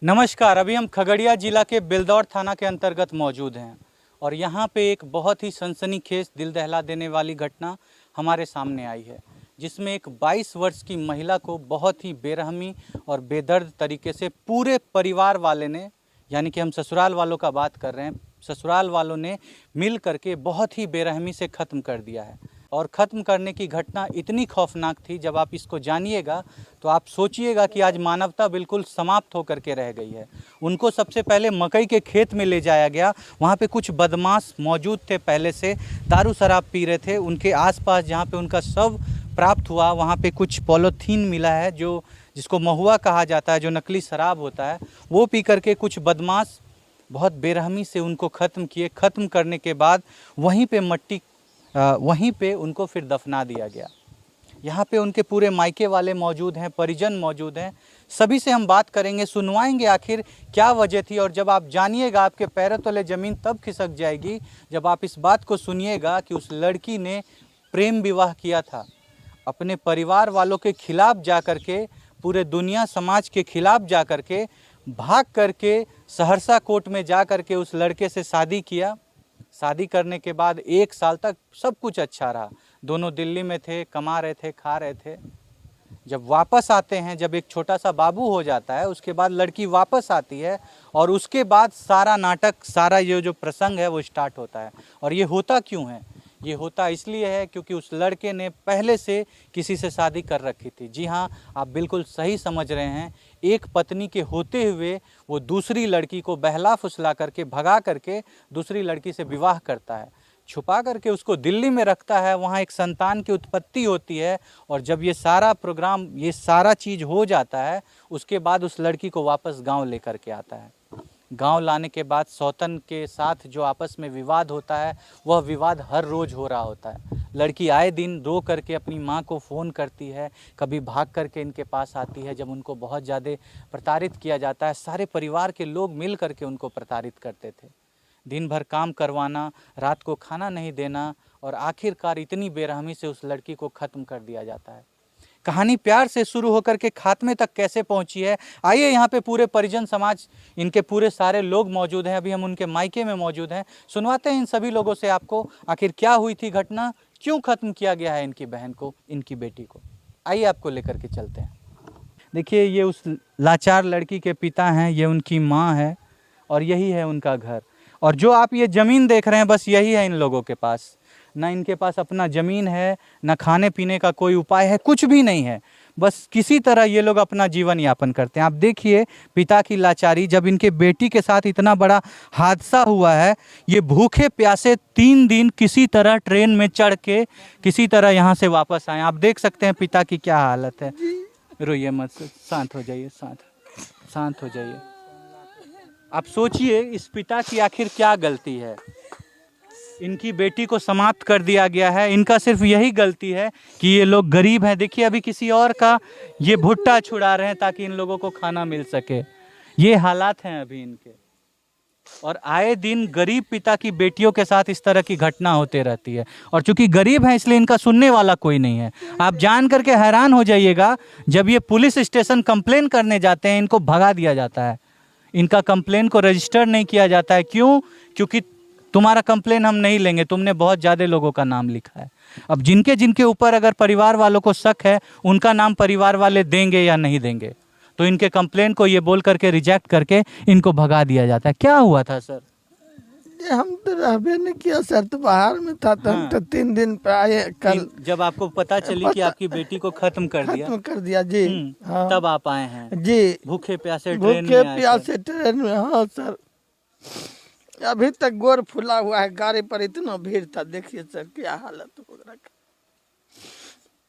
नमस्कार। अभी हम खगड़िया जिला के बिलदौर थाना के अंतर्गत मौजूद हैं और यहाँ पे एक बहुत ही सनसनीखेज दिल दहला देने वाली घटना हमारे सामने आई है, जिसमें एक 22 वर्ष की महिला को बहुत ही बेरहमी और बेदर्द तरीके से पूरे परिवार वाले ने, यानी कि हम ससुराल वालों का बात कर रहे हैं, ससुराल वालों ने मिल करके बहुत ही बेरहमी से ख़त्म कर दिया है। और ख़त्म करने की घटना इतनी खौफनाक थी, जब आप इसको जानिएगा तो आप सोचिएगा कि आज मानवता बिल्कुल समाप्त होकर के रह गई है। उनको सबसे पहले मकई के खेत में ले जाया गया। वहाँ पे कुछ बदमाश मौजूद थे, पहले से दारू शराब पी रहे थे। उनके आसपास जहाँ पे उनका शव प्राप्त हुआ, वहाँ पे कुछ पॉलीथीन मिला है, जिसको महुआ कहा जाता है, जो नकली शराब होता है। वो पी करके कुछ बदमाश बहुत बेरहमी से उनको ख़त्म किए। ख़त्म करने के बाद वहीं पे उनको फिर दफना दिया गया। यहाँ पे उनके पूरे मायके वाले मौजूद हैं, परिजन मौजूद हैं। सभी से हम बात करेंगे, सुनवाएंगे आखिर क्या वजह थी। और जब आप जानिएगा, आपके पैरों तले ज़मीन तब खिसक जाएगी जब आप इस बात को सुनिएगा कि उस लड़की ने प्रेम विवाह किया था। अपने परिवार वालों के खिलाफ जा कर के, पूरे दुनिया समाज के खिलाफ जा कर के, भाग करके सहरसा कोर्ट में जा कर के उस लड़के से शादी किया। शादी करने के बाद 1 साल तक सब कुछ अच्छा रहा। दोनों दिल्ली में थे, कमा रहे थे, खा रहे थे। जब वापस आते हैं, जब एक छोटा सा बाबू हो जाता है, उसके बाद लड़की वापस आती है और उसके बाद सारा नाटक, सारा ये जो प्रसंग है वो स्टार्ट होता है। और ये होता क्यों है? ये होता इसलिए है क्योंकि उस लड़के ने पहले से किसी से शादी कर रखी थी। जी हाँ, आप बिल्कुल सही समझ रहे हैं। एक पत्नी के होते हुए वो दूसरी लड़की को बहला फुसला करके, भगा करके दूसरी लड़की से विवाह करता है, छुपा करके उसको दिल्ली में रखता है। वहाँ एक संतान की उत्पत्ति होती है और जब ये सारा प्रोग्राम, ये सारा चीज़ हो जाता है, उसके बाद उस लड़की को वापस गांव लेकर के आता है। गांव लाने के बाद सौतन के साथ जो आपस में विवाद होता है, वह विवाद हर रोज़ हो रहा होता है। लड़की आए दिन रो करके अपनी माँ को फ़ोन करती है, कभी भाग करके इनके पास आती है। जब उनको बहुत ज़्यादा प्रताड़ित किया जाता है, सारे परिवार के लोग मिल करके उनको प्रताड़ित करते थे। दिन भर काम करवाना, रात को खाना नहीं देना और आखिरकार इतनी बेरहमी से उस लड़की को ख़त्म कर दिया जाता है। कहानी प्यार से शुरू होकर के खात्मे तक कैसे पहुंची है, आइए यहाँ पे पूरे परिजन समाज, इनके पूरे सारे लोग मौजूद हैं। अभी हम उनके मायके में मौजूद हैं, सुनवाते हैं इन सभी लोगों से आपको आखिर क्या हुई थी घटना, क्यों ख़त्म किया गया है इनकी बहन को, इनकी बेटी को। आइए आपको लेकर के चलते हैं। देखिए, ये उस लाचार लड़की के पिता हैं, ये उनकी माँ है और यही है उनका घर। और जो आप ये ज़मीन देख रहे हैं, बस यही है इन लोगों के पास। ना इनके पास अपना ज़मीन है, ना खाने पीने का कोई उपाय है, कुछ भी नहीं है। बस किसी तरह ये लोग अपना जीवन यापन करते हैं। आप देखिए पिता की लाचारी। जब इनके बेटी के साथ इतना बड़ा हादसा हुआ है, ये भूखे प्यासे 3 दिन किसी तरह ट्रेन में चढ़ के किसी तरह यहाँ से वापस आए। आप देख सकते हैं पिता की क्या हालत है। रोइए मत, शांत हो जाइए, शांत हो जाइए। आप सोचिए इस पिता की आखिर क्या गलती है। इनकी बेटी को समाप्त कर दिया गया है। इनका सिर्फ यही गलती है कि ये लोग गरीब हैं। देखिए, अभी किसी और का ये भुट्टा छुड़ा रहे हैं ताकि इन लोगों को खाना मिल सके। ये हालात हैं अभी इनके। और आए दिन गरीब पिता की बेटियों के साथ इस तरह की घटना होते रहती है। और चूंकि गरीब हैं, इसलिए इनका सुनने वाला कोई नहीं है। आप जान करके हैरान हो जाइएगा, जब ये पुलिस स्टेशन कंप्लेन करने जाते हैं, इनको भगा दिया जाता है। इनका कंप्लेन को रजिस्टर नहीं किया जाता है। क्यों? क्योंकि तुम्हारा कंप्लेन हम नहीं लेंगे, तुमने बहुत ज़्यादा लोगों का नाम लिखा है। अब जिनके जिनके ऊपर अगर परिवार वालों को शक है, उनका नाम परिवार वाले देंगे या नहीं देंगे, तो इनके कंप्लेन को ये बोल करके रिजेक्ट करके इनको भगा दिया जाता है। क्या हुआ था सर? हम तो रहबे नहीं किया सर, तो बाहर में था। तो हम तो 3 दिन पे आए कल। जब आपको पता चली कि आपकी बेटी को खत्म कर दिया जी। हाँ। तब आप आए हैं जी, भूखे प्यासे ट्रेन में। हाँ सर, अभी तक गोर फुला हुआ है। गाड़ी पर इतना भीड़ था, देखिए सर क्या हालत हो रखा।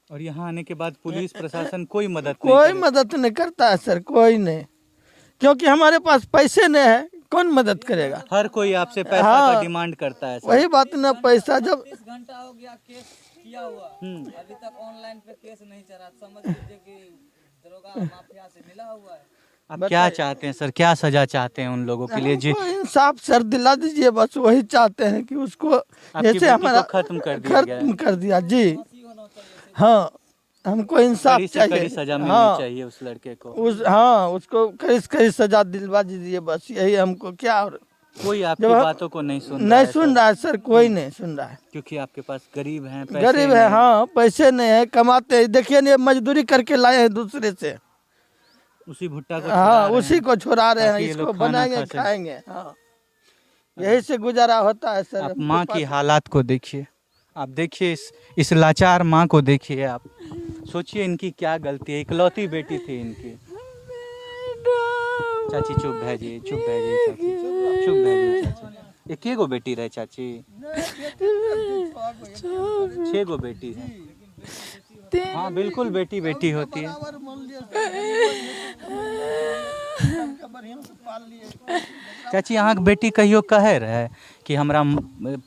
और यहाँ आने के बाद पुलिस प्रशासन कोई मदद नहीं करता है सर, कोई नहीं। क्योंकि हमारे पास पैसे नहीं है, कौन मदद करेगा? हर कोई आपसे पैसा का डिमांड करता है। वही बात ना, पैसा जब 20 घंटा हो गया केस किया हुआ, अभी तक ऑनलाइन पे केस नहीं चला। समझ लीजिए कि दरोगा माफिया से मिला हुआ है। आप क्या चाहते हैं सर, क्या सजा चाहते हैं उन लोगों के लिए? जी, इंसाफ सर दिला दीजिए, बस वही चाहते हैं कि उसको जैसे हमारा खत्म कर दिया जी। हाँ, हमको इंसाफ कड़ी से चाहिए। कड़ी सजा मिलनी हाँ चाहिए उस लड़के को। उसको कड़ी से कड़ी सजा दिलवा दीजिए, बस यही हमको क्या। और कोई आपकी जब हम- बातों को नहीं सुन रहा नहीं है सुन सर, रहा है सर, कोई नहीं सुन रहा है। क्योंकि आपके पास गरीब हैं, पैसे गरीब है, नहीं। हाँ पैसे नहीं है, कमाते हैं, देखिए ना, ये मजदूरी करके लाए हैं दूसरे से। उसी भुट्टा को हाँ छुड़ा रहे उसी हैं को छुड़ा रहे हैं, ताकि ये इसको लोग खाना बनाएंगे खा सकें। खाएंगे। हाँ यही से गुजारा होता है सर। आप हमको माँ की पास- हालात को देखिए, आप देखिए इस लाचार माँ को देखिए। आप सोचिए इनकी क्या गलती है, इकलौती बेटी थी इनकी। चाची चुप भेजिए, चुप भेजिए चाची, चुप भेजिए चाची। एक गो बेटी रहे चाची? 6 गो बेटी है। हाँ बिल्कुल, बेटी बेटी होती है। चाची अहाँ के बेटी कहियो कहे रहे कि हमरा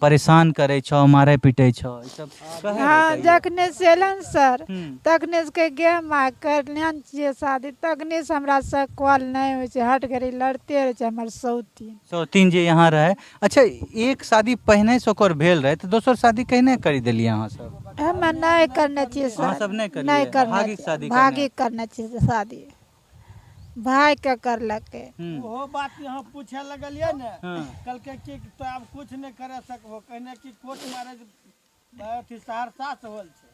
परेशान करे छो, मारे पीटे छो, ई सब कहे रहे हाँ कहियो? जखने से एलन सर हम्म। तखने से गे माँ करलियन छियै शादी, तखने से हमरा से कॉल नहीं होइ छै, हट घड़ी लड़ते रहे छै हमर सौतीन। सौतीन जे यहाँ रहे। अच्छा, एक शादी पहने से ओकर भेल रहे तो दोसर शादी कहने करी देलिए अहाँ सब? हम नहीं करने छियै अहाँ सर, सब नहीं करलिए? नहीं करने भागिक छियै। शादी भागिक करने छियै शादी, भाई के करलके। वो बात यहाँ पूछे लगलिए ने, हाँ। कल के कि तो आप कुछ नहीं करे सकबो, कहने की कोर्ट मैरिज अथी सहरसा से होल छै।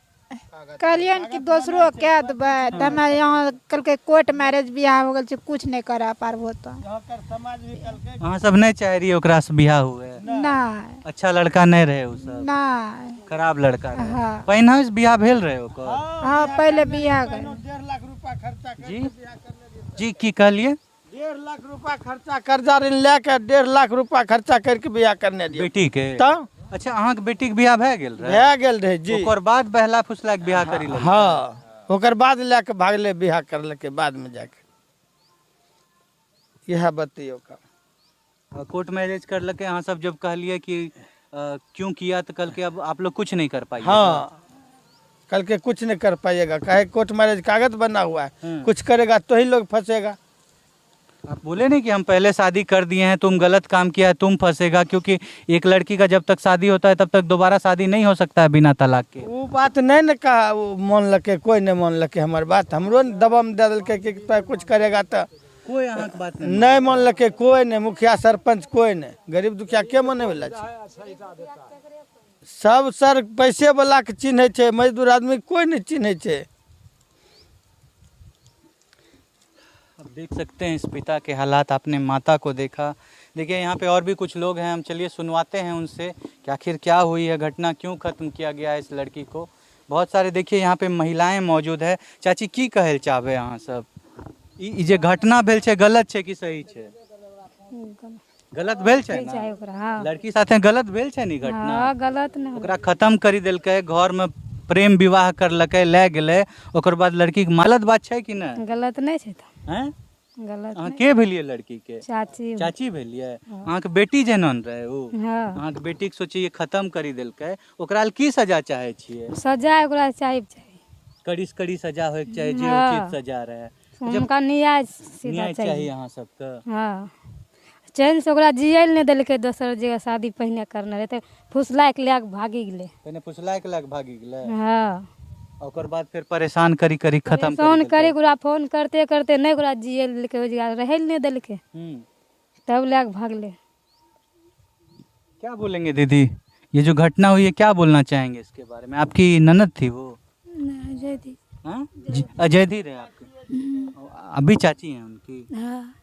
कहलियन कि दोसरो कह देबै तऽ हमे यहाँ कहलकै कोर्ट मैरिज बियाह हो गेल छै, कुछ नहीं करे पारबो तो। यहाँ कर समाज भी कल के अहाँ सब नहीं चाह रही ओकरा से बियाह हुए? नहीं अच्छा लड़का नहीं रहे उ सब, नहीं। खराब लड़का रहे। हाँ पहिना से बियाह भेल रहे ओकर? हाँ पहले बियाह गए। 1.5 लाख रुपया खर्चा कर जी जी की कहलिए? 1.5 लाख रुपया खर्चा कर्जा ऋण लेके 1.5 लाख रुपया खर्चा करके बियाह करने दिया। बेटी के? तो अच्छा, अहाँ के बेटी के बियाह भए गेल रहे? भए गेल रहे जी। ओकर बाद बहला फुसला के बियाह करी लेलकै? हाँ ओकर बाद लेके भागले, बियाह करलके बाद में जाके। यह बतियो का कोर्ट मैरिज कर लके। अहाँ सब जब कहलिए कि क्यों किया तो कल के अब आप लोग कुछ नहीं कर पाइए? हाँ कल के कुछ नहीं कर पाइएगा, काहे कोर्ट मैरिज कागज बना हुआ है, कुछ करेगा तो ही लोग फंसेगा। आप बोले नहीं कि हम पहले शादी कर दिए हैं, तुम गलत काम किया है, तुम फंसेगा? क्योंकि एक लड़की का जब तक शादी होता है तब तक दोबारा शादी नहीं हो सकता है बिना तलाक के। वो बात नहीं न कहा, वो मान लके, कोई नहीं मान लके हमारी बात। हमरो दबाव दे दिलके कि तो कुछ करेगा तो कोई अहाँ के बात नहीं? नहीं मान लके, कोई नहीं, मुखिया सरपंच कोई नहीं, गरीब दुखिया के माने वाला छै? सब सर पैसे वाला के चिन्हे छै, मजदूर आदमी कोई नहीं चिन्हे छै। अब देख सकते हैं इस पिता के हालात, आपने माता को देखा। देखिए यहाँ पे और भी कुछ लोग हैं, हम चलिए सुनवाते हैं उनसे कि आखिर क्या हुई है घटना, क्यों खत्म किया गया है इस लड़की को। बहुत सारे देखिए यहाँ पे महिलाएं मौजूद है। चाची की कहल चाहबे अहाँ सब? ई जे घटना भेल छै गलत छै कि सही छै? गलत भेल छै ना? लड़की साथे गलत भेल छै नी घटना? गलत नहीं। ओकरा खत्म करी देलकै, घर में प्रेम विवाह करलकै, ले गेलै, ओकर बाद लड़की के गलत बात छै कि नहीं? गलत नहीं छै तो हैं? गलत अहाँ के भेलिए लड़की के? चाची। चाची भेलिए? अहाँ के बेटी जेनन रहे ओ? हाँ अहाँ के बेटी के सोचिए खत्म करी देलकै, ओकरा लेल की सजा चाहे छियै? सजा ओकरा चाहिए, कड़ी से कड़ी सजा होइके चाही, जे हाँ। उचित सजा रहे। उनका न्याय सीधा न्याय चाहिए चाहिए। अहाँ सबके। हाँ चैन से ओकरा जिये नहीं देलकै, दोसर जगह शादी पहले करने रहे तो फुसला के लेके भागी गेलै। पहले फुसलाए के लग भागी गेलै, हाँ ओकर बाद फिर परेशान करी करी खत्म फोन करी करे ओकरा, फोन करते करते नहीं ओकरा जिये देलकै, ओहि जगह रहे नहीं देलकै, तब लेके भागले। क्या बोलेंगे दीदी, ये जो घटना हुई है क्या बोलना चाहेंगे इसके बारे में? आपकी ननद थी वो? हाँ? अजय दी रहे आपके? अभी चाची हैं उनकी? हाँ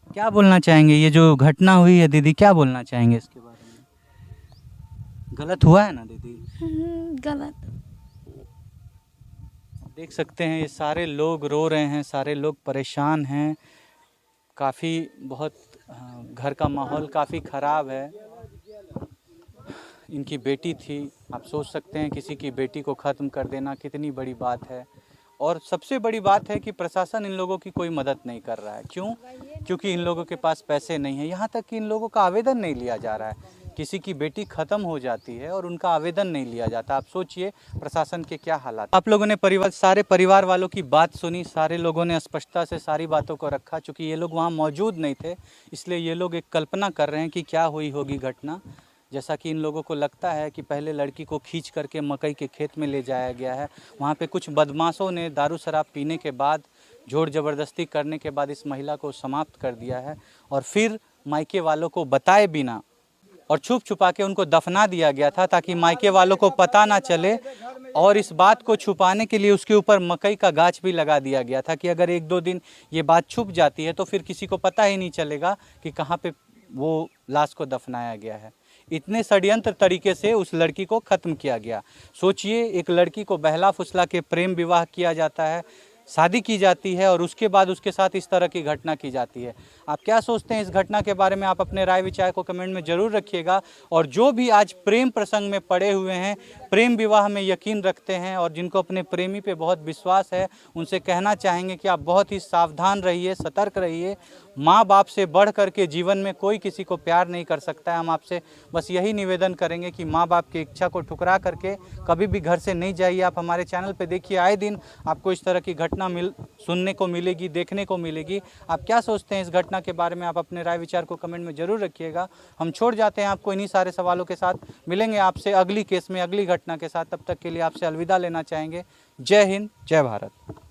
क्या बोलना चाहेंगे, ये जो घटना हुई है दीदी, क्या बोलना चाहेंगे इसके बारे में? गलत हुआ है ना दीदी? गलत। देख सकते हैं ये सारे लोग रो रहे हैं, सारे लोग परेशान हैं, काफ़ी बहुत घर का माहौल काफ़ी ख़राब है। इनकी बेटी थी, आप सोच सकते हैं किसी की बेटी को ख़त्म कर देना कितनी बड़ी बात है। और सबसे बड़ी बात है कि प्रशासन इन लोगों की कोई मदद नहीं कर रहा है। क्यों? क्योंकि इन लोगों के पास पैसे नहीं है। यहाँ तक कि इन लोगों का आवेदन नहीं लिया जा रहा है। किसी की बेटी ख़त्म हो जाती है और उनका आवेदन नहीं लिया जाता। आप सोचिए प्रशासन के क्या हालात। आप लोगों ने सारे परिवार वालों की बात सुनी, सारे लोगों ने स्पष्टता से सारी बातों को रखा। चूँकि ये लोग वहाँ मौजूद नहीं थे, इसलिए ये लोग एक कल्पना कर रहे हैं कि क्या हुई होगी घटना। जैसा कि इन लोगों को लगता है कि पहले लड़की को खींच करके मकई के खेत में ले जाया गया है। वहाँ पे कुछ बदमाशों ने दारू शराब पीने के बाद, जोर ज़बरदस्ती करने के बाद इस महिला को समाप्त कर दिया है और फिर मायके वालों को बताए बिना और छुप छुपा के उनको दफना दिया गया था, ताकि मायके वालों को पता ना चले। और इस बात को छुपाने के लिए उसके ऊपर मकई का गाछ भी लगा दिया गया था कि अगर 1-2 दिन ये बात छुप जाती है तो फिर किसी को पता ही नहीं चलेगा कि कहाँ पे वो लाश को दफनाया गया है। इतने षड्यंत्र तरीके से उस लड़की को ख़त्म किया गया। सोचिए, एक लड़की को बहला फुसला के प्रेम विवाह किया जाता है, शादी की जाती है और उसके बाद उसके साथ इस तरह की घटना की जाती है। आप क्या सोचते हैं इस घटना के बारे में? आप अपने राय विचार को कमेंट में ज़रूर रखिएगा। और जो भी आज प्रेम प्रसंग में पड़े हुए हैं, प्रेम विवाह में यकीन रखते हैं और जिनको अपने प्रेमी पे बहुत विश्वास है, उनसे कहना चाहेंगे कि आप बहुत ही सावधान रहिए, सतर्क रहिए। माँ बाप से बढ़ करके जीवन में कोई किसी को प्यार नहीं कर सकता है। हम आपसे बस यही निवेदन करेंगे कि माँ बाप की इच्छा को ठुकरा करके कभी भी घर से नहीं जाइए। आप हमारे चैनल पे देखिए, आए दिन आपको इस तरह की घटना सुनने को मिलेगी, देखने को मिलेगी। आप क्या सोचते हैं इस घटना के बारे में? आप अपने राय विचार को कमेंट में ज़रूर रखिएगा। हम छोड़ जाते हैं आपको इन्हीं सारे सवालों के साथ। मिलेंगे आपसे अगली केस में, अगली घटना के साथ। तब तक के लिए आपसे अलविदा लेना चाहेंगे। जय हिंद, जय भारत।